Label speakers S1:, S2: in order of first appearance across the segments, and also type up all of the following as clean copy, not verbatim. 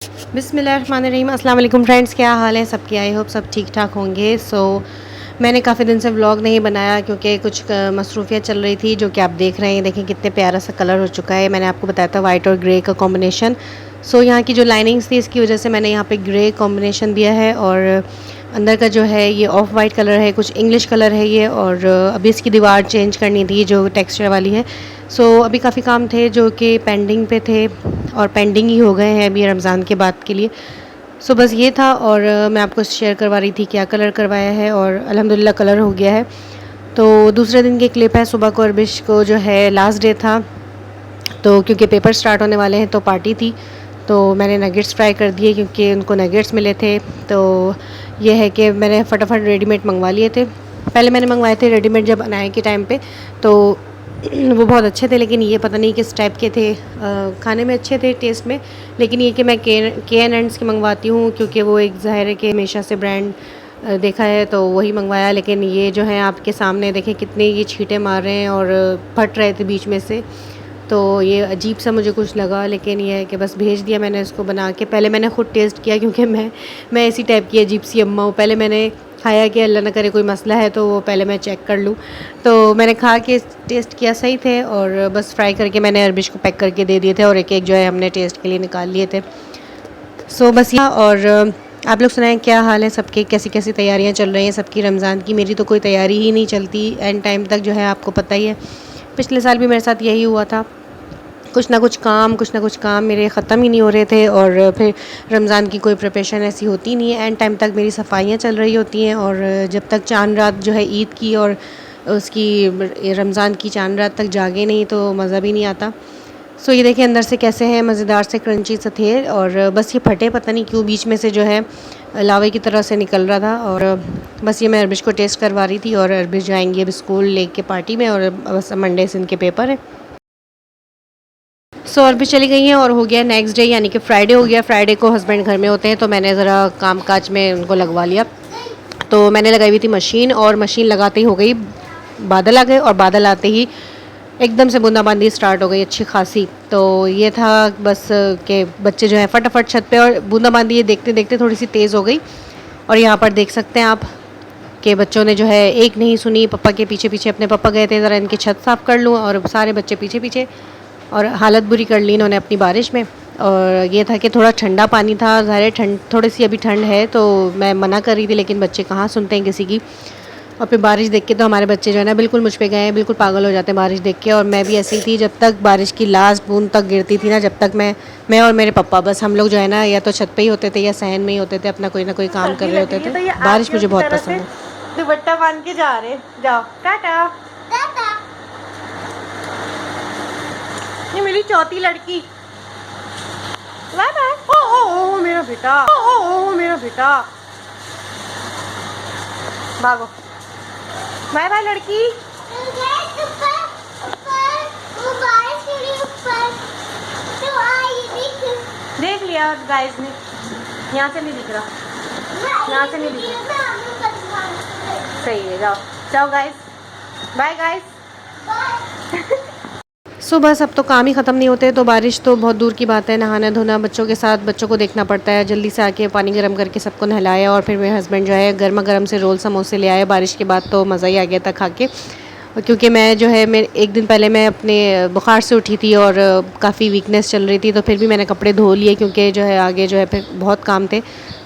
S1: बिस्मिल्लाहिर्रहमानिर्रहीम। अस्सलाम वालेकुम फ्रेंड्स, क्या हाल है सबके? आई होप सब ठीक ठाक होंगे। मैंने काफ़ी दिन से व्लॉग नहीं बनाया क्योंकि कुछ मसरूफियत चल रही थी, जो कि आप देख रहे हैं। देखें कितने प्यारा सा कलर हो चुका है। मैंने आपको बताया था वाइट और ग्रे का कॉम्बिनेशन। यहाँ की जो लाइनिंग्स थी, इसकी वजह से मैंने यहाँ पे ग्रे कॉम्बिनेशन दिया है, और अंदर का जो है ये ऑफ वाइट कलर है, कुछ इंग्लिश कलर है ये। और अभी इसकी दीवार चेंज करनी थी जो टेक्सचर वाली है। अभी काफ़ी काम थे जो कि पेंडिंग पे थे, और पेंडिंग ही हो गए हैं अभी रमज़ान के बाद के लिए। बस ये था, और मैं आपको शेयर करवा रही थी क्या कलर करवाया है, और अल्हम्दुलिल्लाह कलर हो गया है। दूसरे दिन की क्लिप है। सुबह को अरबिश को जो है लास्ट डे था, तो क्योंकि पेपर स्टार्ट होने वाले हैं तो पार्टी थी, तो मैंने नगेट्स फ्राई कर दिए क्योंकि उनको नगेट्स मिले थे। ये है कि मैंने फटाफट रेडीमेड मंगवा लिए थे। पहले मैंने मंगवाए थे रेडीमेड जब अनाया के टाइम पे, तो वो बहुत अच्छे थे, लेकिन ये पता नहीं किस टाइप के थे। खाने में अच्छे थे टेस्ट में, लेकिन ये कि मैं के एन एंड्स के मंगवाती हूँ क्योंकि वो एक ज़ाहिर है कि हमेशा से ब्रांड देखा है, तो वही मंगवाया। लेकिन ये जो है आपके सामने देखें कितने ये छींटे मार रहे हैं और फट रहे थे बीच में से, तो ये अजीब सा मुझे कुछ लगा। लेकिन ये है कि बस भेज दिया मैंने इसको बना के। पहले मैंने ख़ुद टेस्ट किया क्योंकि मैं इसी टाइप की अजीब सी अम्मा हूँ। पहले मैंने खाया कि अल्लाह ना करे कोई मसला है तो वो पहले मैं चेक कर लूँ। तो मैंने खा के टेस्ट किया, सही थे, और बस फ्राई करके मैंने अरबिश को पैक करके दे दिए थे, और एक एक जो है हमने टेस्ट के लिए निकाल लिए थे। बस यहाँ। और आप लोग सुनाएं क्या हाल है सबके, कैसी कैसी तैयारियाँ चल रही हैं सबकी रमज़ान की? मेरी तो कोई तैयारी ही नहीं चलती एंड टाइम तक, जो है आपको पता ही है। पिछले साल भी मेरे साथ यही हुआ था, कुछ ना कुछ काम मेरे ख़त्म ही नहीं हो रहे थे, और फिर रमज़ान की कोई प्रिपरेशन ऐसी होती नहीं है। एंड टाइम तक मेरी सफाइयाँ चल रही होती हैं, और जब तक चांद रात जो है ईद की और उसकी रमज़ान की चांद रात तक जागे नहीं तो मज़ा भी नहीं आता। ये देखिए अंदर से कैसे हैं, मज़ेदार से क्रंची से थे, और बस ये फटे पता नहीं क्यों बीच में से जो है लावे की तरह से निकल रहा था। और बस ये मैं अरबिश को टेस्ट करवा रही थी, और अरबिश जाएंगी अब स्कूल लेके पार्टी में, और बस मंडे से इनके पेपर है। अरबिश चली गई हैं, और हो गया नेक्स्ट डे यानी कि फ्राइडे हो गया। फ्राइडे को हस्बैंड घर में होते हैं, तो मैंने ज़रा काम काज में उनको लगवा लिया। तो मैंने लगाई हुई थी मशीन, और मशीन लगाते ही हो गई बादल आ गए, और बादल आते ही एकदम से बूंदाबांदी स्टार्ट हो गई अच्छी खासी। तो ये था बस कि बच्चे जो हैं फटाफट छत पे, और बूंदाबांदी ये देखते देखते थोड़ी सी तेज़ हो गई। और यहाँ पर देख सकते हैं आप कि बच्चों ने जो है एक नहीं सुनी, पापा के पीछे पीछे, अपने पापा गए थे ज़रा इनकी छत साफ़ कर लूँ, और सारे बच्चे पीछे पीछे, और हालत बुरी कर ली इन्होंने अपनी बारिश में। और ये था कि थोड़ा ठंडा पानी था, ज़ाहिर ठंड थोड़ी सी अभी ठंड है, तो मैं मना कर रही थी, लेकिन बच्चे कहाँ सुनते हैं किसी की। और फिर बारिश देख के तो हमारे बच्चे जो है ना बिल्कुल मुझ पे गए हैं, बिल्कुल पागल हो जाते हैं बारिश देख के। और मैं भी ऐसी थी, जब तक बारिश की लास्ट बूंद तक गिरती थी ना, जब तक मैं और मेरे पापा, बस हम लोग जो है ना या तो छत पे ही होते थे या सहन में ही होते थे, अपना कोई ना कोई काम कर रहे होते थे। तो बारिश मुझे बहुत पसंद है।
S2: दुपट्टा बांध के जा रहे, जाओ टाटा। ये मेरी चौथी लड़की। Bye bye. ओ मेरा बेटा, ओ मेरा बेटा, भागो। बाय बाय लड़की। देख लिया गाइस ने, यहाँ से नहीं दिख रहा, यहाँ से नहीं दिख रहा। सही है, जाओ जाओ गाइस, बाय गाइस।
S1: बस अब तो काम ही ख़त्म नहीं होते, तो बारिश तो बहुत दूर की बात है। नहाना धोना बच्चों के साथ, बच्चों को देखना पड़ता है। जल्दी से आके पानी गर्म करके सबको नहलाया, और फिर मेरे हस्बैंड जो है गर्मा गर्म से रोल समोसे ले आए। बारिश के बाद तो मज़ा ही आ गया था खा के। क्योंकि मैं जो है मैं एक दिन पहले मैं अपने बुखार से उठी थी, और काफ़ी वीकनेस चल रही थी, तो फिर भी मैंने कपड़े धो लिए क्योंकि जो है आगे जो है फिर बहुत काम थे।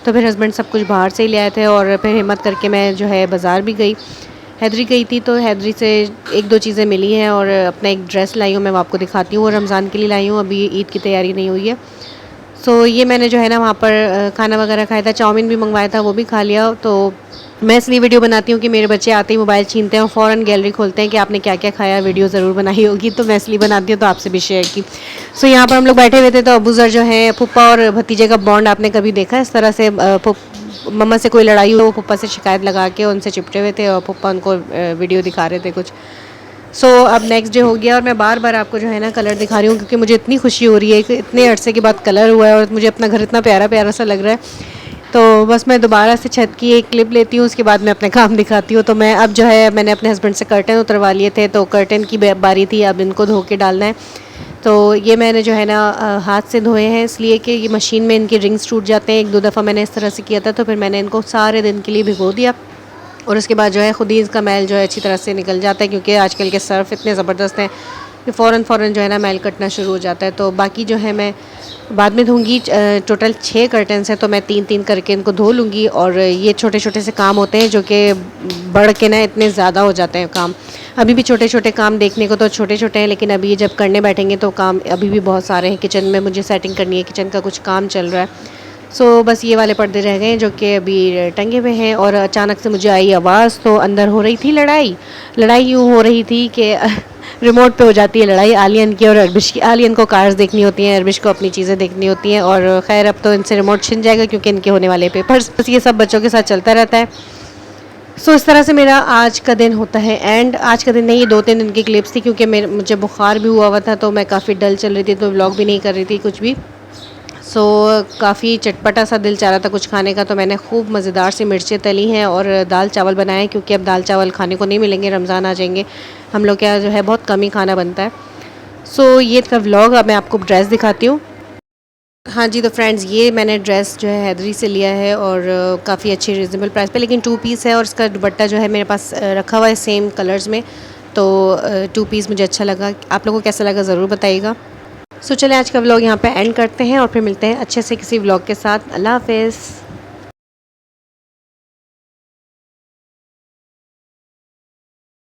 S1: तो फिर हस्बैंड सब कुछ बाहर से ही ले आए थे, और फिर हिम्मत करके मैं जो है बाज़ार भी गई, हैदरी गई थी। तो हैदरी से एक दो चीज़ें मिली हैं, और अपना एक ड्रेस लाई हूँ, मैं आपको दिखाती हूँ। और रमज़ान के लिए लाई हूँ, अभी ईद की तैयारी नहीं हुई है। ये मैंने जो है ना वहाँ पर खाना वगैरह खाया था, चाउमीन भी मंगवाया था, वो भी खा लिया। तो मैं इसलिए वीडियो बनाती हूँ कि मेरे बच्चे आते ही मोबाइल छीनते हैं और फ़ौरन गैलरी खोलते हैं कि आपने क्या क्या खाया, वीडियो ज़रूर बनाई होगी, तो मैं इसलिए बनाती हूँ, तो आपसे भी शेयर की। यहाँ पर हम लोग बैठे हुए थे, तो अबूज़र जो है, फूफा और भतीजे का बॉन्ड आपने कभी देखा इस तरह से? मम्मा से कोई लड़ाई हो, वो पप्पा से शिकायत लगा के उनसे चिपटे हुए थे, और पप्पा उनको वीडियो दिखा रहे थे कुछ। अब नेक्स्ट डे हो गया, और मैं बार बार आपको जो है ना कलर दिखा रही हूँ क्योंकि मुझे इतनी खुशी हो रही है कि इतने अरसे के बाद कलर हुआ है, और मुझे अपना घर इतना प्यारा प्यारा सा लग रहा है। तो बस मैं दोबारा से छत की एक क्लिप लेती हूँ, उसके बाद मैं अपने काम दिखाती हूँ। तो मैं अब जो है मैंने अपने हस्बैंड से कर्टन उतरवा लिए थे, तो कर्टन की बारी थी, अब इनको धो के डालना है। तो ये मैंने जो है ना हाथ से धोए हैं, इसलिए कि ये मशीन में इनके रिंग्स टूट जाते हैं। एक दो दफ़ा मैंने इस तरह से किया था, तो फिर मैंने इनको सारे दिन के लिए भिगो दिया और उसके बाद जो है ख़ुद ही इसका मैल जो है अच्छी तरह से निकल जाता है, क्योंकि आजकल के सर्फ़ इतने ज़बरदस्त हैं कि फ़ौरन जो है ना मैल कटना शुरू हो जाता है। तो बाकी जो है मैं बाद में धोंगी। टोटल 6 कर्टन्स हैं, तो मैं 3-3 करके इनको धो लूँगी। और ये छोटे छोटे से काम होते हैं जो कि बढ़ के ना इतने ज़्यादा हो जाते हैं काम। अभी भी छोटे छोटे काम देखने को तो छोटे छोटे हैं, लेकिन अभी जब करने बैठेंगे तो काम अभी भी बहुत सारे हैं। किचन में मुझे सेटिंग करनी है, किचन का कुछ काम चल रहा है। बस ये वाले पर्दे रह गए हैं जो कि अभी टंगे हुए हैं। और अचानक से मुझे आई आवाज़, तो अंदर हो रही थी लड़ाई यूँ हो रही थी कि रिमोट पे हो जाती है लड़ाई आलियन की और अरबिश की। आलियन को कार्स देखनी होती हैं, अरबिश को अपनी चीज़ें देखनी होती हैं। और खैर अब तो इनसे रिमोट छिन जाएगा क्योंकि इनके होने वाले पेपर्स। बस ये सब बच्चों के साथ चलता रहता है। इस तरह से मेरा आज का दिन होता है एंड। आज का दिन नहीं, ये 2-3 दिन की क्लिप्स थी, क्योंकि मुझे बुखार भी हुआ था, तो मैं काफ़ी डल चल रही थी, तो व्लॉग भी नहीं कर रही थी कुछ भी। काफ़ी चटपटा सा दिल चाह रहा था कुछ खाने का, तो मैंने खूब मज़ेदार सी मिर्चें तली हैं और दाल चावल बनाए, क्योंकि अब दाल चावल खाने को नहीं मिलेंगे, रमज़ान आ जाएंगे। हम लोग क्या जो है बहुत कम ही खाना बनता है। ये था व्लॉग। अब मैं आपको ड्रेस दिखाती हूँ। हाँ जी, तो फ्रेंड्स ये मैंने ड्रेस जो है हैदरी से लिया है और काफ़ी अच्छी रीज़नेबल प्राइस पे, लेकिन 2 पीस है और इसका दुपट्टा जो है मेरे पास रखा हुआ है सेम कलर्स में। तो 2 पीस मुझे अच्छा लगा। आप लोगों को कैसा लगा ज़रूर बताइएगा। चलिए आज का व्लॉग यहाँ पे एंड करते हैं और फिर मिलते हैं अच्छे से किसी व्लॉग के साथ। अल्लाह हाफ़िज़।